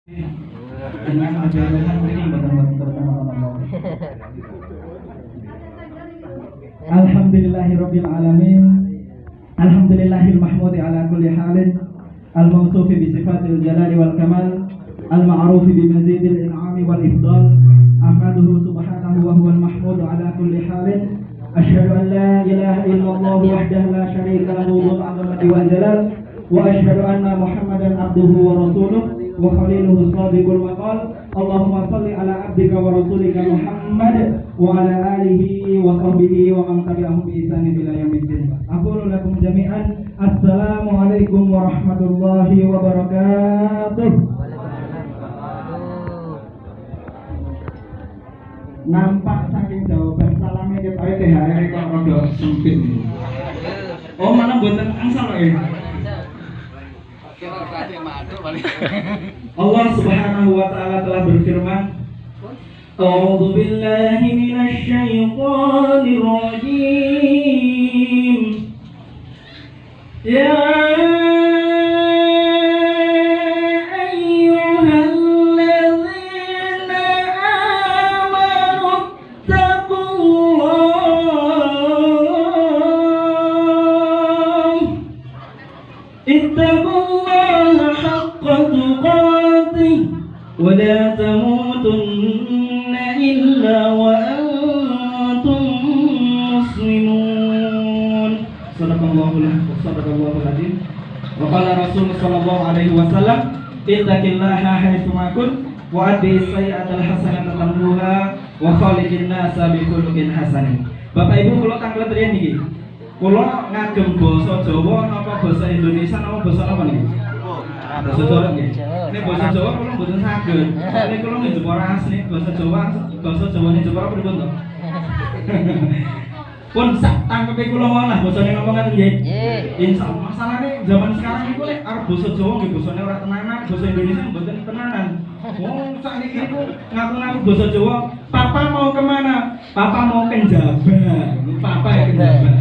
dengan ajaran ini benar-benar Alhamdulillahirabbil alamin. Alhamdulillahil mahmudi ala kulli halin, al-mawsufi bi sifatil jalali wal kamal, al-ma'rufi bi mazidil in'ami wal ifdal. Ahmaduhu subhanahu wa huwal mahmudu ala kulli halin. Asyhadu an la ilaha illallah wahdahu la syarika lahu dzul 'azamati wal jalal, wa asyhadu anna Muhammadan abduhu wa rasuluh wa khaliluhu shadiqul maqal. Allahumma shalli ala abdika wa rasulika Muhammad wa ala alihi wa sahbihi wa man tabi'ahum bi ihsan ila yaumiddin. Aqulu lakum jami'an assalamu alaikum warahmatullahi wabarakatuh. Nampak saking jawaban salamnya kita THR kok rada sempit. Oh, mana mboten angsal kok ya? Allah Subhanahu wa taala telah berfirman, A'udzu billahi minasy syaithanir rajim. Ya ayyuhalladzina amanu ittaqullaha haqqa tuqatih wa la tamutunna illa wa antum muslimun. Sadaqallahul azim. Wa qala Rasul sallallahu alaihi wasallam, ittaqillaha haitsu ma kunt wa addi sayyi'atal hasanata tamhuha wa khaliqin nasa bi khuluqin hasanin. Bapak Ibu kula tanglet riyen niki. Kula ngagem basa Jawa napa basa Indonesia napa basa apa niki? Basa Jawa nggih. Nek basa Jawa kula mboten saged. Nek kula nggih Jepara asli basa Jawane Jepara pripun to? Pun sak tangkepe kula mau lah basane napa ngaten nggih. Insyaallah masalahne zaman sekarang niku lek arep basa Jawa nggih basane ora tenanan, basa Indonesia mboten tenanan. Oh, sakniki niku ngaku-ngaku basa Jawa, papa mau kemana? Papa mau ke Jabar. Papa ya ke Jabar.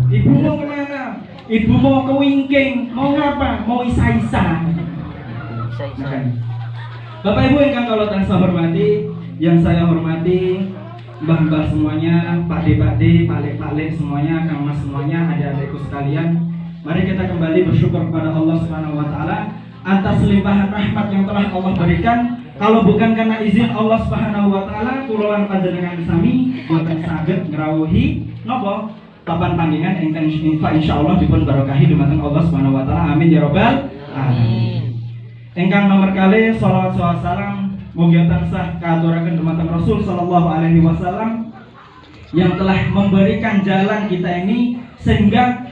Ibu mau kemana? Ibu mau ke Wingking. Mau ngapa? Mau isa-isa. Bapak Ibu yang kalau saya hormati, yang saya hormati, mbah-mbah semuanya, pakde-pakde, palek-palek semuanya, kang mas semuanya, adik-adikku sekalian, mari kita kembali bersyukur kepada Allah Subhanahu wa taala atas limpahan rahmat yang telah Allah berikan. Kalau bukan karena izin Allah Subhanahu wa taala, kula lan panjenengan sami boten saged ngrawuhi napa papan panggengan ingkang insyaallah dipun barokahi dumateng Allah Subhanahu wa taala. Amin ya rabbal alamin. Ingkang nomor kali shalawat salam mugi tansah kaaturaken dumateng Rasul sallallahu alaihi wasallam yang telah memberikan jalan kita ini sehingga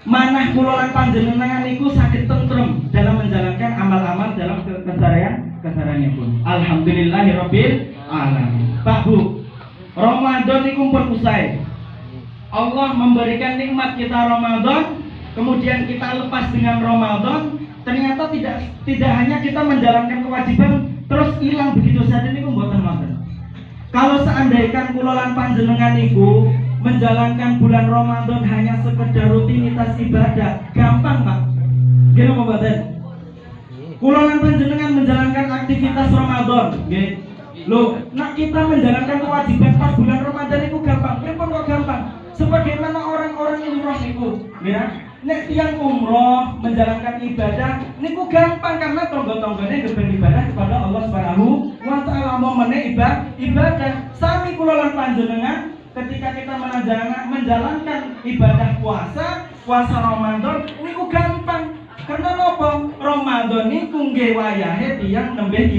manah kula lan panjenengan niku saged tentrem dalam menjalankan amal-amal dalam keseharianipun. Alhamdulillahirabbil alamin. Pak Bu, Ramadan niku pun usai. Allah memberikan nikmat kita Ramadan, kemudian kita lepas dengan Ramadan. Ternyata tidak hanya kita menjalankan kewajiban terus hilang begitu saja niku mboten wonten. Kalau seandainya kula lan panjenengan niku menjalankan bulan Ramadan hanya sekedar rutinitas ibadah, gampang Pak. Nggih napa mboten? Kula lan panjenengan menjalankan aktivitas Ramadan, nggih. Loh, nak kita menjalankan kewajiban pas bulan Ramadan niku gampang. Pripun kok gampang? Sebagaimana orang-orang umroh niku, ya. Nek tiyang umroh menjalankan ibadah niku gampang karena tonggo-tonggone geben ibadah kepada Allah Subhanahu wa taala. Mau meneh ibadah sami kula lan panjenengan ketika kita menjalankan ibadah puasa Ramadan niku gampang. Karena napa? Ramadan niku nggih wayahe tiyang nembe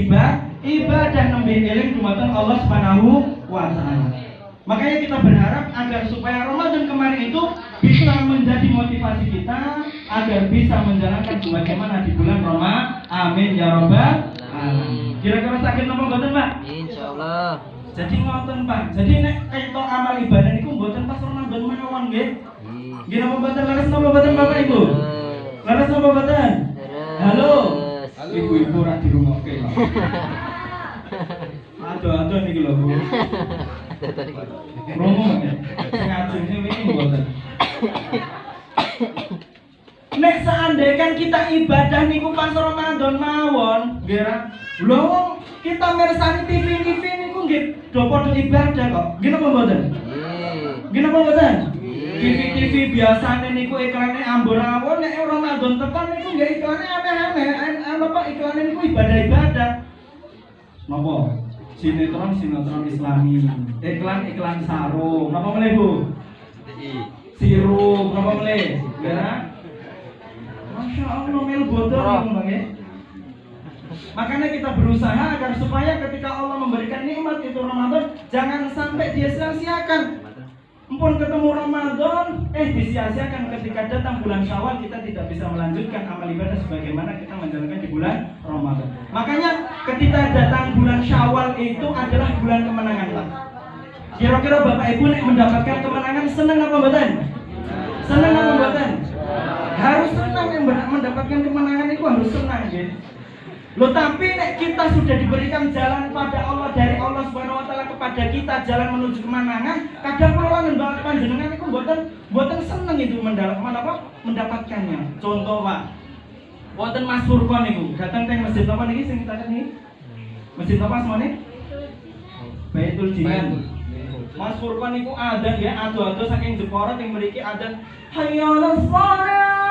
ibadah nembe eling dumateng Allah Subhanahu wa taala. Makanya kita berharap agar supaya Ramadan kemarin itu bisa menjadi motivasi kita agar bisa menjalankan sebagaimana di bulan Ramadan. Amin ya rabbal alamin. Kira-kira sakit napa mboten, Pak? Insyaallah. Jadi ngoten, Pak. Jadi nek kaitu amal ibadah niku mboten pas Ramadan mawon nggih. Nggih napa mboten laras napa mboten Bapak Ibu? Laras napa mboten? Halo. Ibu-ibu ora dirungokke. Aduh niki lho, Bu. Romo ngajenge wingi mboten. Nek seandainya kita ibadah niku pas Ramadan mawon, Kira, lho kita mirsani TV niku nggih do padha ibadah kok. Nggih napa mboten? Nggih napa mboten? TV biasane niku iklane ambon-ambon, nek Ramadan tekan niku nggih iklane aneh-aneh. Apa iklane niku ibadah-ibadah. Napa? Sinetron Islami. Iklan sarung. Napa meneh, Bu? Sirup, napa meneh? Ya. Masya Allah, melu bodor niku, Bang ya. Makanya kita berusaha agar supaya ketika Allah memberikan nikmat itu Ramadan, jangan sampai dia sia-siakan. Empun ketemu Ramadan, disia-siakan ketika datang bulan Syawal, kita tidak bisa melanjutkan amal ibadah sebagaimana kita menjalankan di bulan Ramadan. Makanya ketika datang bulan Syawal itu adalah bulan kemenangan, Pak. Kira-kira Bapak Ibu nek mendapatkan kemenangan senang apa mboten? Senang apa mboten? Harus senang, yang mendapatkan kemenangan itu harus senang, gitu. Loh, tapi nek kita sudah diberikan jalan pada Allah dari Allah Subhanahu wa taala kepada kita jalan menuju kemenangan, kadang kula mbak panjenengan iku mboten seneng itu mendapatkannya. Contoh, Pak. Wonten Mas Furqon niku, datang teng masjid apa niki sing kita niki? Masjid apa semane? Baitul Jinan. Mas Furqon niku adzan ya, ado-ado saking Jepara teng mriki adzan hayya 'alas shalah.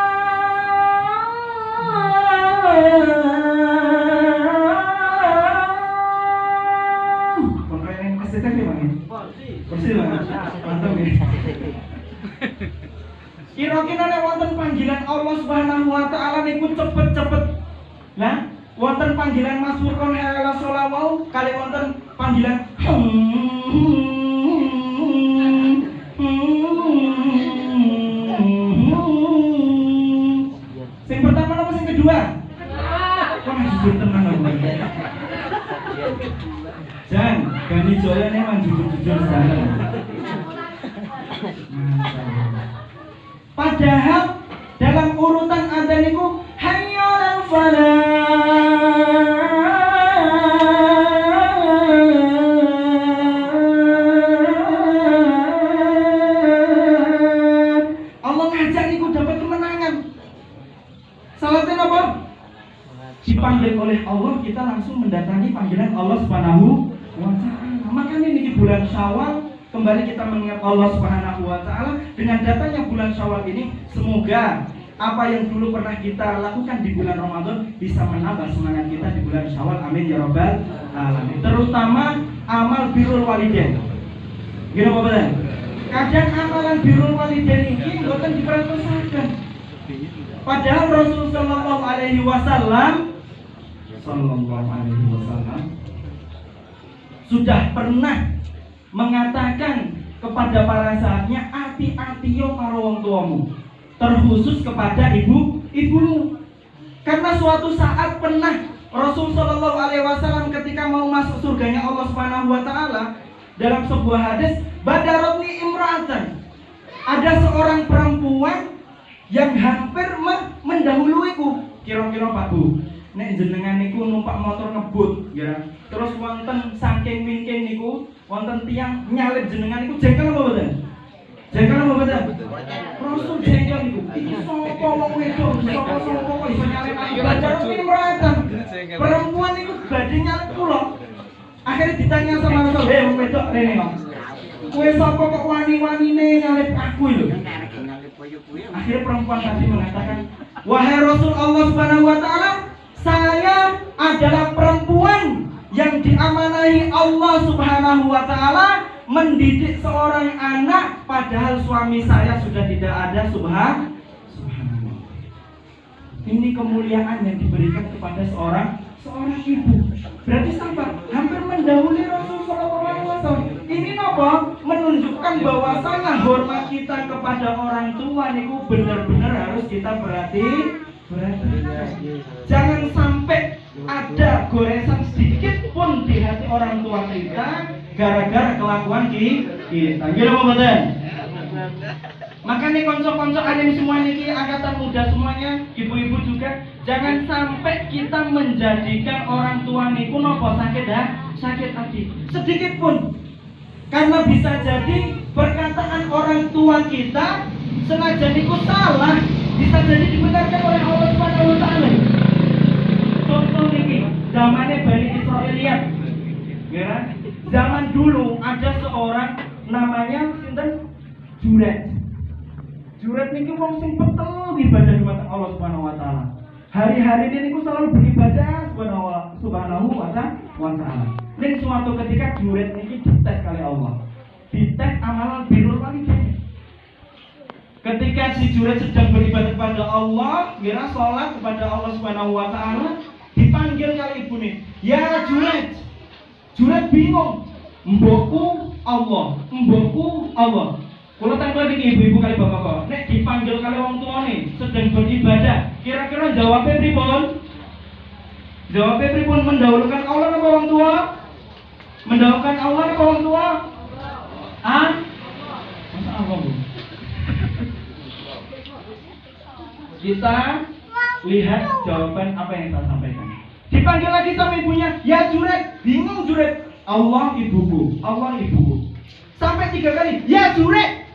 Bersih banget. Mantap ya. Kira-kira nek wonten panggilan Allah Subhanahu wa taala niku cepet-cepet. Lah, wonten panggilan Mas Furqon ala sholawau kali wonten panggilan sing pertama apa sing kedua? Kok jujur tenan aku. Jan, Gani Joyo ini memang jujur-jujur sana. Padahal dalam urutan adzan itu hayya 'alal falah. Allah ngajak niku dapat kemenangan. Salatnya apa? Dipanggil oleh Allah, kita langsung mendatangi panggilan Allah Subhanahu wa ta'ala. Makanya ini bulan Syawal kembali kita mengingat Allah Subhanahu wa ta'ala. Dengan datangnya bulan Syawal ini, semoga apa yang dulu pernah kita lakukan di bulan Ramadan bisa menambah semangat kita di bulan Syawal. Amin ya rabbal alamin. Terutama amal birrul walidain. Gini apa betul? Kadang amalan birrul walidain ini bukan diperhatikan. Padahal Rasul sallallahu alaihi wasallam sudah pernah mengatakan kepada para sahabatnya, hati-hati yo karo wong tuamu, terkhusus kepada ibumu. Karena suatu saat pernah Rasul sallallahu alaihi wasallam ketika mau masuk surganya Allah Subhanahu wa taala, dalam sebuah hadis, badarotni imra'atan, ada seorang perempuan yang hampir mendahuluiku. Kira-kira Pak Bu, nek jenengan niku numpak motor ngebut ya, terus wonten saking mingking niku wonten tiang nyalip jenengan niku jengkel apa mboten? Jengkel apa mboten? Rasul jengkel niku. Iki sapa wong wedok, sapa kok iso nyalip aku? Bacar imra'atan. Perempuan niku badhe nyalip kula. Akhirnya ditanya sama Rasul, "Hei wong wedok rene kok. Kowe sapa kok wani-wanine nyalip aku lho?" Akhirnya perempuan tadi mengatakan, "Wahai Rasul Allah Subhanahu wa taala, saya adalah perempuan yang diamanahi Allah Subhanahu wa taala mendidik seorang anak padahal suami saya sudah tidak ada." Subhanallah. Ini kemuliaan yang diberikan kepada seorang ibu. Berarti sampai hampir mendahului Rasul sallallahu alaihi wasallam. Ini apa? Menunjukkan bahwasanya hormat kita kepada orang tua niku benar-benar harus kita perhatikan. Jangan sampai ada goresan sedikit pun di hati orang tua kita gara-gara kelakuan kita. Gitu betul. Makanya konco-konco alim semua niki angkatan muda semuanya, ibu-ibu juga, jangan sampai kita menjadikan orang tua niku nopo sakit hati sedikit pun. Karena bisa jadi perkataan orang tua kita senajan niku salah, bisa jadi dibenarkan oleh Allah Subhanahu wa taala. Contoh niki, zamannya Bani Israiliyat. Ya, zaman dulu ada seorang namanya sinten Juret. Juret niki wong sing petel ibadah dumateng Allah Subhanahu wa taala. Hari-hari ini niku selalu beribadah subhanahu wa taala. Ning suatu ketika Juret niki dites kali Allah. Dites amalan birrul walidain. Ketika si Juret sedang beribadah kepada Allah, kira sholat kepada Allah Subhanahu wa taala, dipanggil kali ibune. Ya Juret. Juret bingung. Mbokku Allah, mbokku Allah. Kalau tanggal ini ibu-ibu kali bapak-bapak, nek dipanggil kali orang tua nih sedang beribadah, kira-kira jawabnya pripun? Jawabnya pripun? Mendahulukan Allah atau orang tua? Mendahulukan Allah atau orang tua? Ah? Masa Allah bu? Kita lihat jawaban apa yang saya sampaikan. Dipanggil lagi sama ibunya, ya Juret, bingung Juret. Allah ibuku, Allah ibuku. Sampai 3 kali, ya Juret.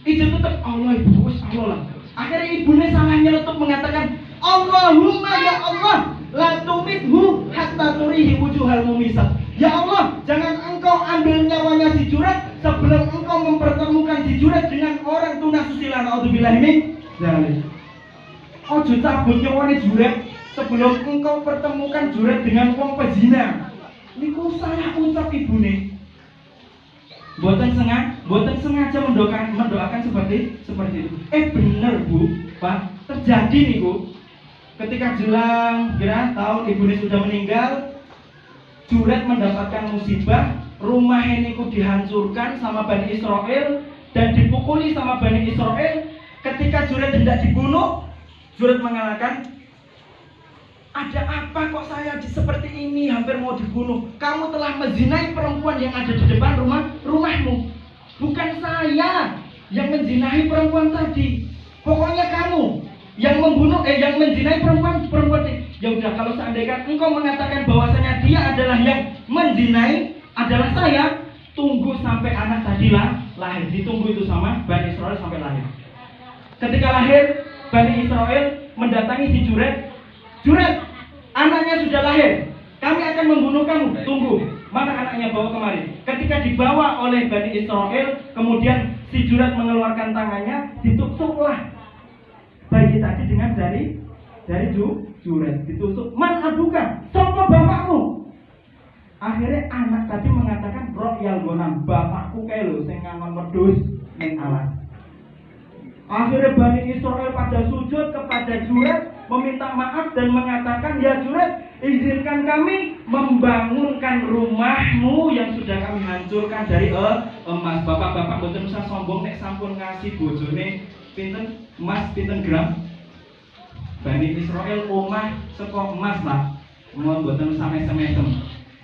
Itu tetap Allah ibu, Allah lah. Akhirnya ibunya salah nyeletuk mengatakan, Allahumma ya Allah, la tumithu hatta turihi wujuhal mumisat. Ya Allah, jangan engkau ambil nyawanya si Juret sebelum engkau mempertemukan si Juret dengan orang tunasusila. Naudzubillah min dzalik. Ojo cabut nyawane Juret sebelum engkau pertemukan Juret dengan wong pezina. Niku salah ucap ibune. Buatan sengaja mendoakan seperti itu. Bener bu, pak, terjadi nih bu. Ketika jelang kira tahun ibunya sudah meninggal, Juret mendapatkan musibah, rumah ini dihancurkan sama Bani Israel dan dipukuli sama Bani Israel. Ketika Juret hendak dibunuh, Juret mengatakan, ada apa kok saya seperti ini, hampir mau dibunuh. Kamu telah menzinai perempuan yang ada di depan rumahmu. Bukan saya yang menzinai perempuan tadi. Pokoknya kamu yang membunuh, yang menzinai perempuan ini. Ya udah, kalau seandainya engkau mengatakan bahwasanya dia adalah yang menzinai adalah saya, tunggu sampai anak tadi lahir. Ditunggu itu sama Bani Israel sampai lahir. Ketika lahir, Bani Israel mendatangi si Juret. Juret, anaknya sudah lahir. Kami akan membunuh kamu. Tunggu, mana anaknya, bawa kemari. Ketika dibawa oleh Bani Israel, kemudian si Juret mengeluarkan tangannya, ditusuklah bayi tadi dengan jari Juret. Ditusuk. Man abuka, sopo bapakmu. Akhirnya anak tadi mengatakan, Royal Gonam, bapakku kayak lo, sing ngangon wedhus ning alas. Akhirnya Bani Israel pada sujud kepada Juret, meminta maaf dan mengatakan, ya Juret, izinkan kami membangunkan rumahmu yang sudah kami hancurkan dari emas. Bapak-bapak boten usah sombong nek sampun ngasih bojone pinten emas, pinten gram. Bani Israel omah saka emas lah. Mohon boten usah mesem-mesem.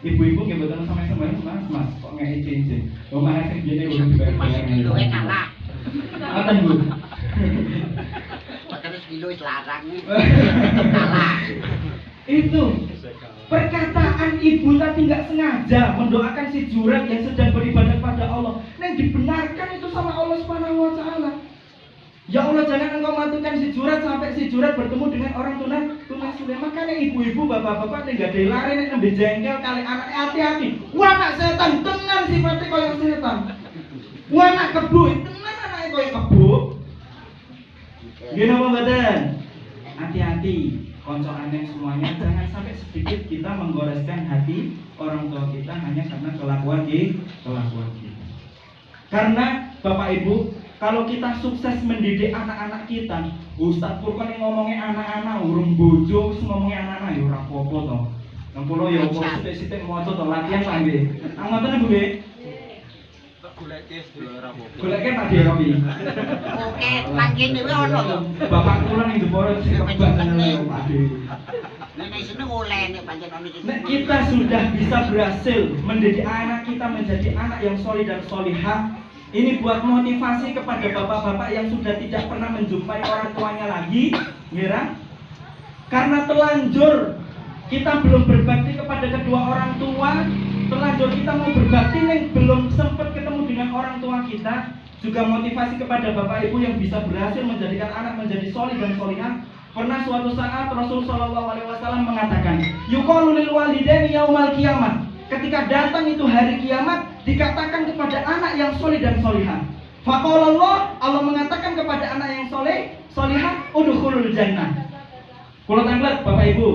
Ibu-ibu nggih boten usah mesem-mesem, Mas. Kok ngeki cincin. Omah sing biyen urip dibayar. Kalah. Ngoten, Bu. Terus kilo larang kalah. Itu perkataan ibu tadi nggak sengaja mendoakan si Juret yang sedang beribadah pada Allah. Yang dibenarkan itu sama Allah Subhanahu wa taala. Ya Allah, jangan engkau matikan si Juret sampai si Juret bertemu dengan orang tunasila. Makanya ibu-ibu, bapak-bapak tinggal di lari nek nembe jengkel kali anak, hati-hati. Wah, anak setan tenan sifatnya koyo setan. Wah, anak kebu tenan anake koyo kebu. Gini apa badan? Hati-hati, konco aneh semuanya. Jangan sampai sedikit kita menggoreskan hati orang tua kita hanya karena kelakuan kita. Karena Bapak Ibu, kalau kita sukses mendidik anak-anak kita, Ustadz Furqan yang ngomongnya anak-anak, urung bojo, ngomongnya anak-anak, ya ora apa-apa toh. Yang pulau ya apa sithik-sithik maca to latihan lah nggih. Ngoten Bu nggih. Goleke Pak Derowi. Oke, lagi dhewe ono lho. Bapak kula ning jebore sing kebak tenan Pak Derowi. Nek seneng oleh nek pancen ono iki. Nek kita sudah bisa berhasil mendidik anak kita menjadi anak yang solih dan solihah, ini buat motivasi kepada bapak-bapak yang sudah tidak pernah menjumpai orang tuanya lagi, ya. Karena telanjur kita belum berbakti kepada kedua orang tua, telanjur kita mau berbakti nih belum sempat ketemu dengan orang tua kita. Juga motivasi kepada bapak ibu yang bisa berhasil menjadikan anak menjadi solih dan solihah. Pernah suatu saat Rasul Shallallahu Alaihi Wasallam mengatakan, yuqalu lil walidaini yaumal qiyamah. Ketika datang itu hari kiamat, dikatakan kepada anak yang soleh dan solihah. Faqala Allah mengatakan kepada anak yang soleh, solihah, udkhulul jannah. Kalau tanglet Bapak Ibu,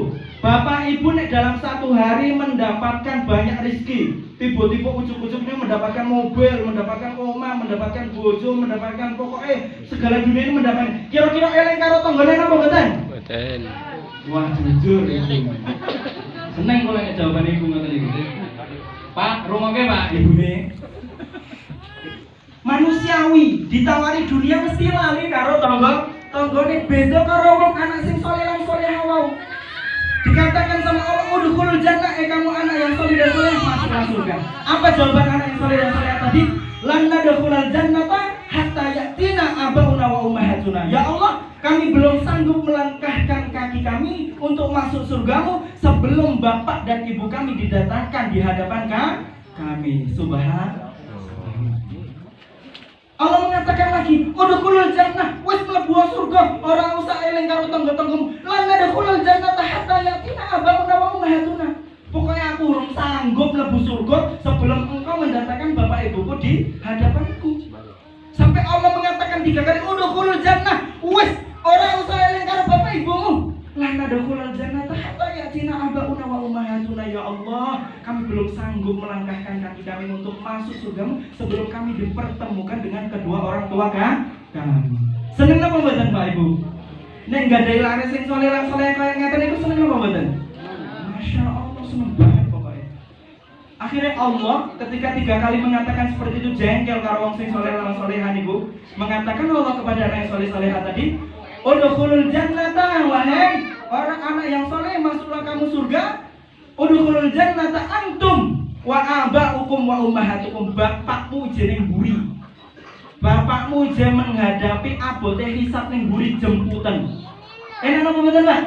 Bapak Ibu nek dalam satu hari mendapatkan banyak rezeki, tiba-tiba ujuk-ujuknya mendapatkan mobil, mendapatkan omah, mendapatkan bojo, mendapatkan pokoknya segala dunia ini mendapatkan. Kira-kira eleng karo tanggane apa mboten? Mboten. Wah, jujur iki. Seneng kalau nek jawaban ibu ngoten iki. Pak, rungokke Pak ibune. Manusiawi ditawari dunia mesti lali karo tanggane beda karo wong anak sing saleh lan salehah wau. Dikatakan sama Allah, udkhulul jannah, kamu anak yang soleh dan soleh masuklah surga. Apa jawaban anak yang soleh dan soleh tadi? Lan nadkhulul jannata hatta yatina abauna wa ummahatuna. Ya Allah, kami belum sanggup melangkahkan kaki kami untuk masuk surgamu sebelum bapak dan ibu kami didatangkan di hadapan kami. Subhanallah. Allah mengatakan lagi, udkhulul jannah, wis mlebu surga, ora usah eling karo tangga-tanggamu. Lan nadkhulul jannata hatta yatina abauna wa ummahatuna. Pokoknya aku urung sanggup mlebu surga sebelum engkau mendatangkan bapak ibuku di hadapanku. Sampai Allah mengatakan 3 kali, udkhulul jannah, wis ora usah eling karo bapak ibumu. Lan nadkhulul jannata hatta yatina abauna wa ummahatuna. Ya Allah, kami belum sanggup melangkahkan kaki kami untuk masuk surgamu sebelum kami dipertemukan dengan kedua orang tua kami. Seneng apa mboten Pak Ibu? Nek gadahi laris sing saleh lan saleh kaya ngeten niku seneng apa mboten? Masya Allah, seneng banget pokoknya. Akhirnya Allah ketika 3 kali mengatakan seperti itu jengkel karo wong sing saleh lan salehah niku, mengatakan Allah kepada anak yang saleh-salehah tadi, udkhulul jannata, wahai orang anak yang saleh, masuklah kamu surga. Udkhulul jannata antum wa aba'ukum wa ummahatukum. Bapakmu jeneng buri. Bapakmu je menghadapi abote hisab ning buri jemputan. Enak apa mboten, Pak?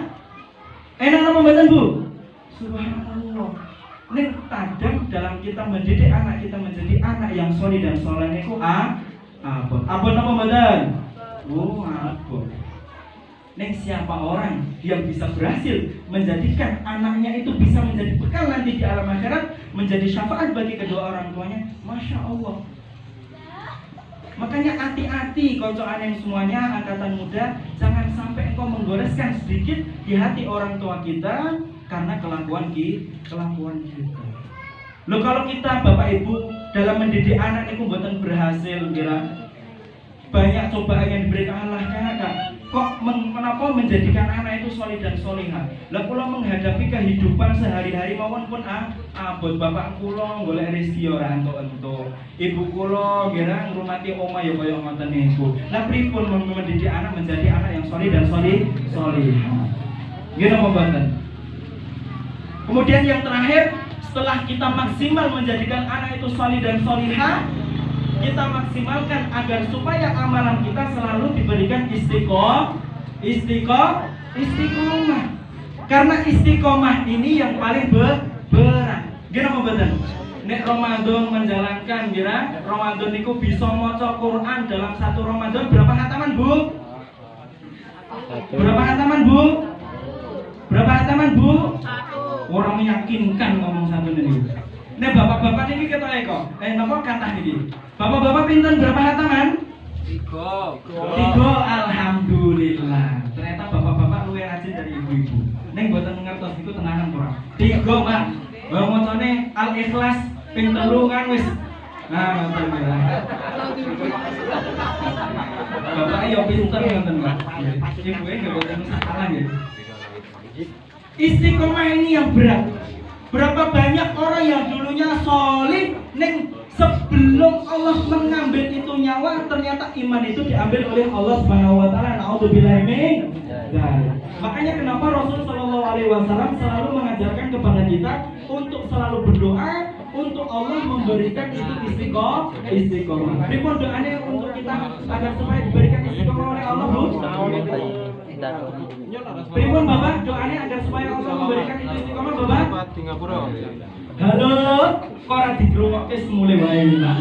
Enak apa mboten, Bu? Subhanallah. Ning kadang dalam kita mendidik anak kita menjadi anak yang soleh dan soleh niku abot. Abot apa mboten? Oh, abot. Nek siapa orang yang bisa berhasil menjadikan anaknya itu bisa menjadi bekal nanti di alam akhirat, menjadi syafaat bagi kedua orang tuanya, Masya Allah. Makanya hati-hati koncoan yang semuanya angkatan muda, jangan sampai engkau menggoreskan sedikit di hati orang tua kita karena kelakuan kita. Loh, kalau kita Bapak Ibu dalam mendidik anak itu buatan berhasil, kira banyak cobaan yang diberikan Allah kakak. Kok kenapa menjadikan anak itu soleh dan solehah? Lah kula menghadapi kehidupan sehari-hari mawon pun abot bapak kula golek rezeki ora entuk-entuk. Ibu kula kira ngrumati omah ya kaya ngoten niku. Lah pripun mendidik anak menjadi anak yang soleh dan solehah? Nggih napa mboten? Kemudian yang terakhir, setelah kita maksimal menjadikan anak itu soleh dan solehah, kita maksimalkan agar supaya amalan kita selalu diberikan istiqomah. Karena istiqomah ini yang paling berat. Gimana betul? Nek Ramadan menjalankan, kira Ramadan niku bisa maca Quran dalam satu Ramadan berapa hataman, Bu? Berapa hataman, Bu? Berapa hataman, Bu? Orang meyakinkan ngomong satu ini. Nek bapak-bapak ini ketoke kok. Napa kathah niki? Bapak-bapak pinten berapa hataman? 3. Alhamdulillah. Ternyata bapak-bapak luwih rajin dari ibu-ibu. Ning mboten ngertos iku tenanan ora. 3, Pak. Wong macane Al-Ikhlas ping 3 kan wis. Nah, ngoten ya. Bapak yo pinter ngoten, Pak. Ibu e mboten salah nggih. Istiqomah ini yang berat. Berapa banyak orang yang dulunya solih, neng sebelum Allah mengambil itu nyawa, ternyata iman itu diambil oleh Allah Subhanahu Wa Taala. Naudzubillahi min dzalik. Makanya kenapa Rasul Shallallahu Alaihi Wasallam selalu mengajarkan kepada kita untuk selalu berdoa untuk Allah memberikan itu istiqomah. Pripun doanya untuk kita agar supaya diberikan istiqomah oleh Allah, Bu? Pripun Bapak doanya agar supaya Allah memberikan itu istiqomah, Bapak? Halo, kok ora digrungokke semule wae Pak.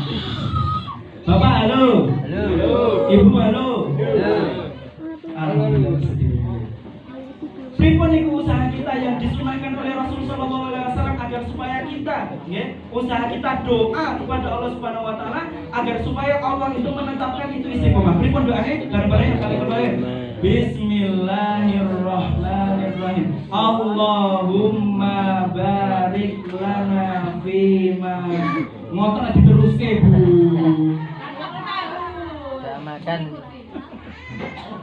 Bapak halo. Halo. Ibu halo. Halo. Alhamdulillah sedih. supaya kita usaha kita doa kepada Allah Subhanahu wa taala agar supaya Allah itu menetapkan itu istiqomah. Pripun doane? Bareng-bareng yang kali kedua. Bismillahirrahmanirrahim. Allahumma barik lana fima. Ngoten diteruske, Bu. Makan.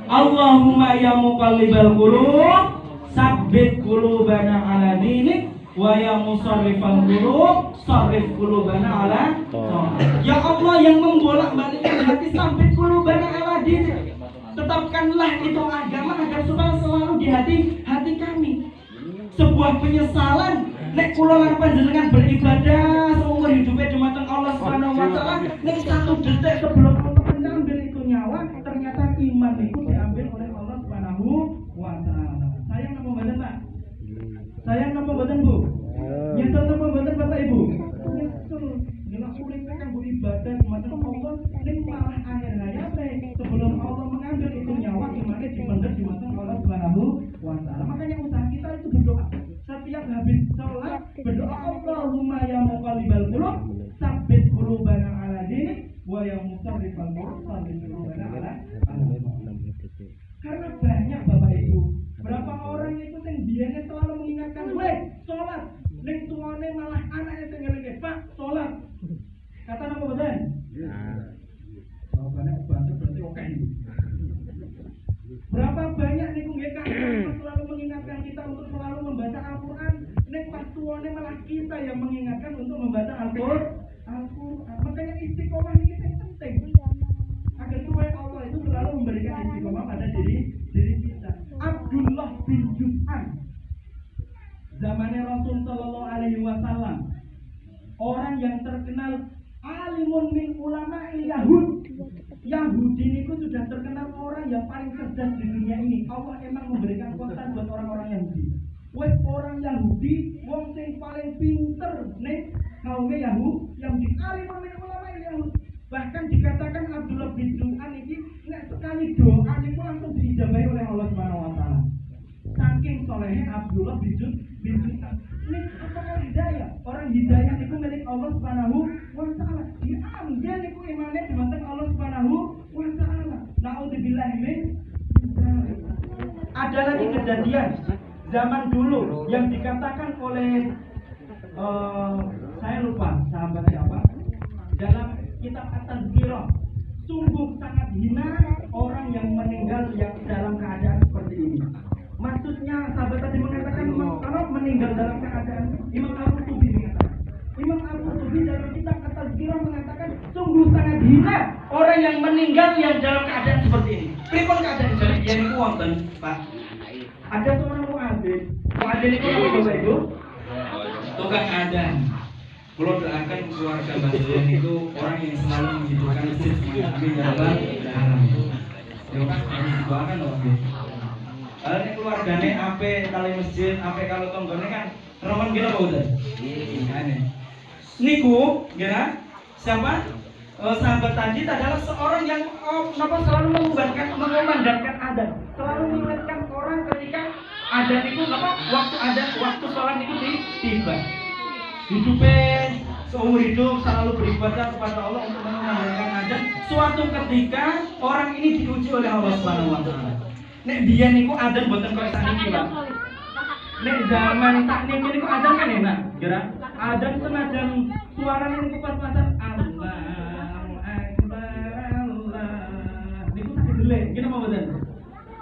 Allahumma ya muqallibal qulub, tsabbit qulubana ala dinik, wa ya musarrifal qulub, sarrif qulubana ala ta'atik. Ya Allah yang membolak-balikkan hati, tsabbit qulubana ala dinik. Tetapkanlah itu agama agar supaya selalu di hati kami. Sebuah penyesalan nek kula lan panjenengan beribadah seumur hidupnya dumateng Allah Subhanahu wa taala, nek satu detik sebelum Allah mengambil itu nyawa, ternyata iman itu diambil oleh Allah Subhanahu wa taala. Sayang napa mboten, Pak? Sayang napa mboten, Bu? Nyesel napa mboten, Bapak Ibu? Nyesel. Nek urip kanggo ibadah dumateng Allah, nek malah akhir hayate sebelum Allah mengambil itu nyawa, imane dipendhet dumateng Allah Subhanahu wa taala. Makanya usaha kita itu berdoa. Setiap habis sholat berdoa, Allahumma ya muqallibal qulub, tsabbit qulubana ala dinik, wa ya musarrifal qulub, sarrif qulubana ala ta'atik. Karena banyak Bapak Ibu, berapa orang itu yang biasanya selalu mengingatkan, "Weh, sholat." Ning tuane malah anaknya sing ngelinge, "Pak, sholat." Kata napa mboten? Jawabannya banget berarti oke ini. Berapa banyak niku nggih Kak selalu mengingatkan kita untuk selalu membaca Al-Qur'an, nek pas tuane malah kita yang mengingatkan untuk membaca Al-Qur'an. Makanya istiqomah ini penting. Agar supaya Allah itu selalu memberikan istiqomah pada diri kita. Abdullah bin Juz'an zamannya Rasul sallallahu alaihi wasallam, orang yang terkenal alimun min ulama Yahudi itu sudah terkenal orang yang paling cerdas di dunia ini. Allah emang memberikan kekuatan buat orang-orang Yahudi. Wes orang Yahudi wong sing paling pinter nih kaum Yahudi alimun min ulama Yahudi. Bahkan dikatakan Abdullah bin Juz'an ini nek sekali doa niku langsung diijabahi oleh Allah Subhanahu wa taala. Saking solehnya Abdullah bin Juz'an. Ini apakah hidayah? Orang hidayah itu milik Allah Subhanahu wa taala. Dia niku imane dumateng Allah Subhanahu wa taala. Nauzubillah min dzalik. Ada lagi kejadian zaman dulu yang dikatakan oleh saya lupa sahabat siapa dalam kitab At-Tazkirah, sungguh sangat hina orang yang meninggal yang dalam keadaan seperti ini. Maksudnya sahabat tadi mengatakan kalau meninggal dalam keadaan, Imam Al-Qurtubi mengatakan, Imam Al-Qurtubi dalam kitab At-Tazkirah mengatakan sungguh sangat hina orang yang meninggal yang dalam keadaan seperti ini. Pripun keadaan jadi yang wonten, Pak? Ada seorang muadzin itu apa Bapak Ibu? Tukang adzan. Kalau doakan keluarga Mbak itu orang yang selalu menghidupkan masjid semuanya. Amin ya rabbal alamin. Harus doakan loh. Kalau ini keluargane ape kali masjid, ape kalau tonggone kan remen gila Pak Ustaz. Iya. Niku, ya. Siapa? Sahabat tadi adalah seorang yang selalu mengumandangkan adzan, selalu mengingatkan orang ketika adzan itu waktu sholat itu tiba. Hidupnya seumur hidup selalu beribadah kepada Allah untuk mengumandangkan adzan. Suatu ketika orang ini diuji oleh Allah Subhanahu wa taala. Nek biyen niku adzan mboten kok sakniki, Pak. Nek zaman sakniki niku adzan kan enak, kira. Adzan senajan suarane niku pas-pasan Allahu Akbar Allah. Niku sakit delek, gini apa mboten?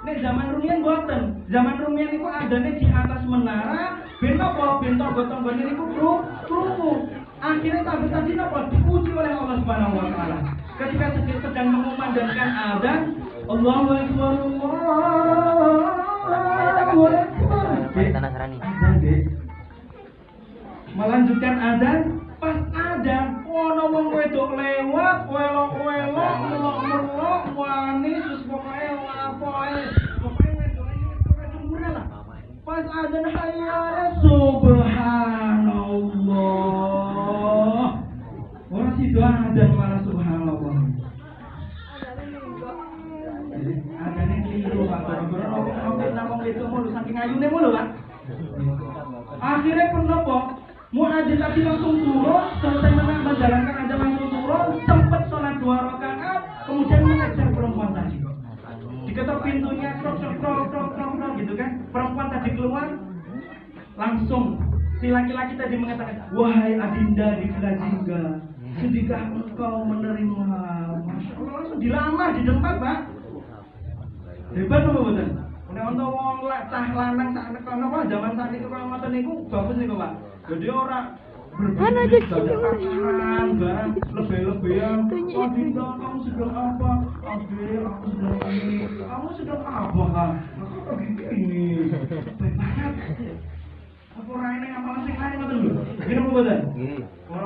Nek zaman rumiyin mboten. Zaman rumiyin niku adzane di atas menara, ben apa ben tonggo-tonggone niku krungu. Akhirnya tadi napa diuji oleh Allah Subhanahu wa taala. Ketika sedang mengumandangkan adzan, Allahu Akbar Allahu Akbar. Melanjutkan adzan, pas adzan ono wong wedok lewat, welok-welok, melok-melok, wani sus pokoke wedok lah. Pas adzan hayya subhanallah. Ora sido adzan malah subhanallah. Adzane keliru Pak. Ora itu mulu saking ayune mulu Pak. Akhirnya pun napa? tadi langsung turun, selesai menjalankan aja langsung turun, sempat sholat 2 rakaat, kemudian mengejar perempuan tadi. Diketok pintunya, krok gitu kan. Perempuan tadi keluar, langsung si laki-laki tadi mengatakan, wahai Adinda di Gelajingga, sudahkah engkau menerima? Masya Allah, langsung dilamar di tempat, Pak. Hebat apa betul? Nek untuk wong cah lanang sak napa zaman saat itu kalau ngoten niku bagus niku, Pak. Jadi ora berbeda pacaran, barang lebih-lebihan. Oh, Dinda, kamu sedang apa? Adil, aku sedang ini. Kamu sedang apa, Kak? Aku lagi ini. Baik banget. Apa ora ini ngapain sing lain ngoten lho? Gini apa betul? Ora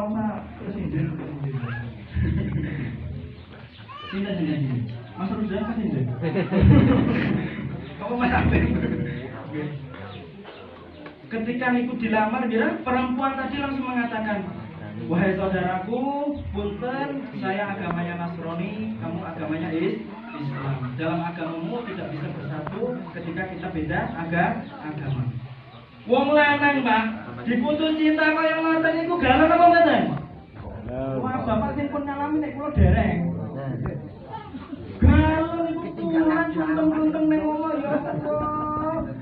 usah kesindir. Sinten. Mas Ruzan kesindir. Kamu main apa? Ketika niku dilamar, perempuan tadi langsung mengatakan, wahai saudaraku, punten, saya agamanya Nasrani, kamu agamanya Islam. Dalam agamamu tidak bisa bersatu ketika kita beda agama. Wong lanang, Pak, diputus cinta kaya ngoten niku galon apa mboten? Wah, bapak sing pun ngalami nek kula dereng. Galon iku tulan untung-untung ning omah ya Allah.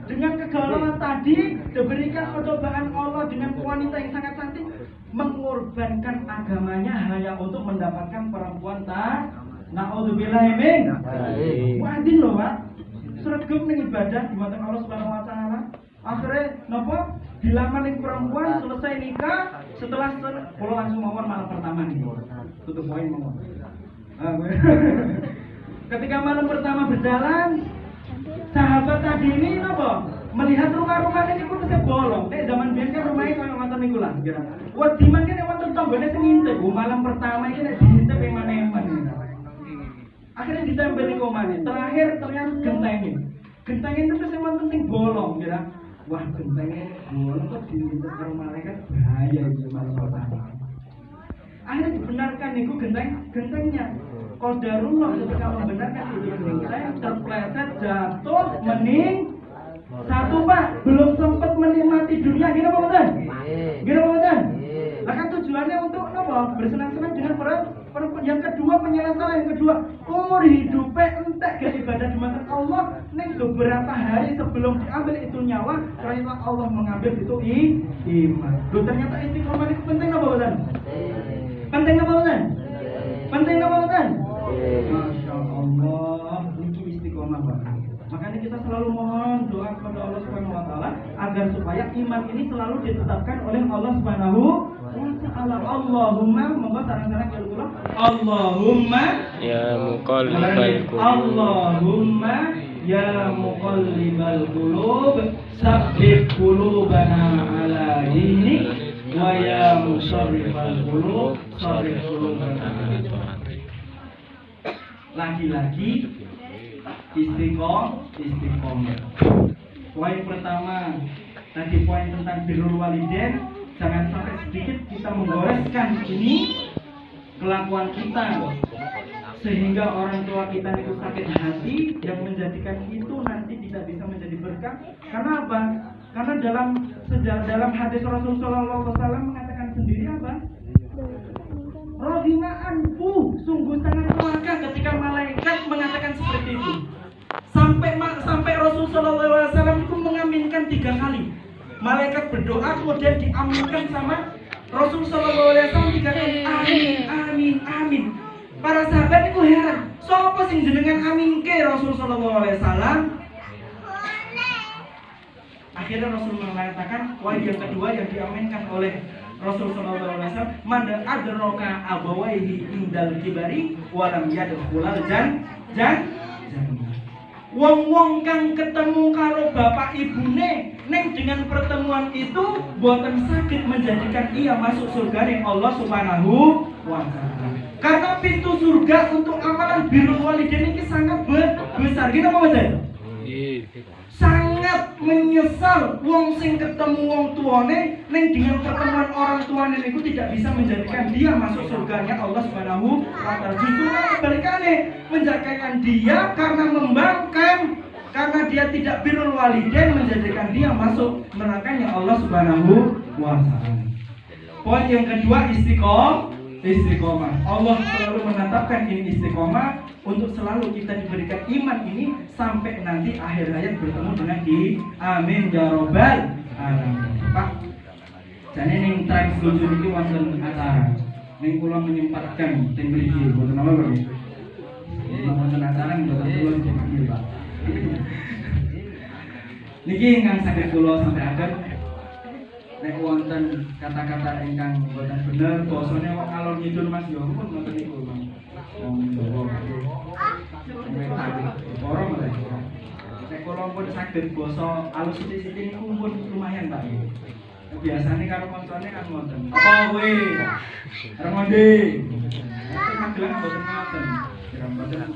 Dengan kegalauan tadi diberikan percobaan Allah dengan wanita yang sangat cantik, mengorbankan agamanya hanya untuk mendapatkan perempuan tak. Naudzubillahi min. Wadin loh, Pak. Sregep ning ibadah di mata Allah Subhanahu wa taala. Akhirnya napa? Dilamar ning perempuan, selesai nikah, setelah kula langsung mawon malam pertama nih. Tutup poin mawon. Ketika malam pertama berjalan, sahabat tadi ini napa? Melihat rumah-rumah ini pun tesih bolong. Zaman biyen kan rumahnya kaya ngoten niku lah kira. Wah, di mangkene wonten tanggane sing ngintip. Malam pertama iki nek diintip eman-eman. Akhirnya ditempel di komane. Terakhir ternyata gentengin itu sing wonten sing bolong kira. Wah, gentengnya bolong kok diintip karo malaikat, bahaya iki malam pertama. Akhirnya dibenarkan niku gentengnya. Qadarullah ketika membenarkan itu genteng terpleset jatuh mening. Satu, Pak, belum sempat menikmati dunia, gini apa betul? Gini apa betul? Nah kan tujuannya untuk apa? Bersenang-senang dengan perempuan. Yang kedua, penyelesaian yang kedua, umur hidupnya entek gak ibadah di mata Allah. Nih beberapa hari sebelum diambil itu nyawa, ternyata Allah mengambil itu iman. Loh, ternyata istiqomah itu penting apa betul? Penting apa betul? Penting apa betul? Masya Allah, ini istiqomah, Pak. Makanya kita selalu mohon doa kepada Allah Subhanahu wa taala agar supaya iman ini selalu ditetapkan oleh Allah Subhanahu wa taala. Allahumma monggo sareng-sareng kula. Allahumma ya muqallibal qulub. Allahumma ya muqallibal qulub, tsabbit qulubana ala dinik wa ya musarrifal qulub, sharrif qulubana ala taatik. Lagi-lagi istiqomah. Poin pertama tadi poin tentang birrul walidain, jangan sampai sedikit kita menggoreskan ini kelakuan kita sehingga orang tua kita itu sakit hati yang menjadikan itu nanti tidak bisa menjadi berkah. Karena apa? Karena dalam hadis Rasulullah SAW mengatakan sendiri apa? Rohina anfu, sungguh sangat celaka ketika malaikat mengatakan seperti itu. Sampai Rasulullah SAW itu mengaminkan 3 kali. Malaikat berdoa kemudian diaminkan sama Rasulullah SAW 3 kali. Amin. Para sahabat itu heran. Sopo sing jenengan aminke Rasulullah SAW? Akhirnya Rasulullah mengatakan, wah yang kedua yang diaminkan oleh Rasulullah SAW, manda adroka abawaihi indal kibari walam yadkhulal jan. Wong-wong kang ketemu karo bapak ibune neng dengan pertemuan itu buatan sakit menjadikan ia masuk surga ning Allah Subhanahu wa taala. Karena pintu surga untuk amalan birrul walidain ini sangat besar. Gini apa betul? Sangat menyesal wong sing ketemu wong tuane neng dengan pertemuan orang tuane itu tidak bisa menjadikan dia masuk surganya Allah Subhanahu wa taala. Justru kebalikannya, menjadikan dia karena membangkang, karena dia tidak birrul walidain menjadikan dia masuk nerakanya Allah Subhanahu kekuasaan. Poin yang kedua istiqomah. Allah selalu menetapkan ini istiqomah untuk selalu kita diberikan iman ini sampai nanti akhir hayat bertemu dengan amin ya robbal alamin. Pak, jadi ning track lucu iki wonten acara. Ning kula menyempatkan tim mriki boten apa Pak. Wonten acara mboten kula iki Pak. Niki ingkang saged kula sampaikan nek wonten kata-kata ingkang boten bener basane wong alor ngidul Mas yo pun ngoten niku Mas. Wong Jawa. Ora malah. Nek kula pun saged basa alus sithik-sithik niku pun lumayan Pak. Biasane karo koncone kan ngoten. Apa kowe? Arep ngondi. Nek magelang boten ngoten.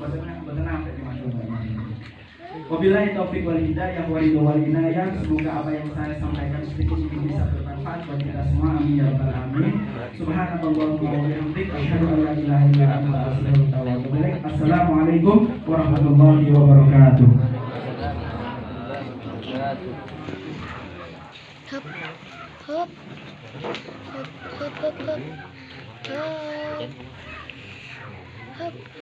Boten ampe Mas. Wabillahi taufiq wal hidayah wa ridho wal inayah. Semoga apa yang saya sampaikan sedikit ini bisa bermanfaat bagi kita semua. Amin ya rabbal alamin. Subhanallahumma wa bihamdika asyhadu an la ilaha illa anta astaghfiruka wa atubu ilaik. Assalamualaikum warahmatullahi wabarakatuh. Hup, hup, hup, hup, hup, hup, hup, hup.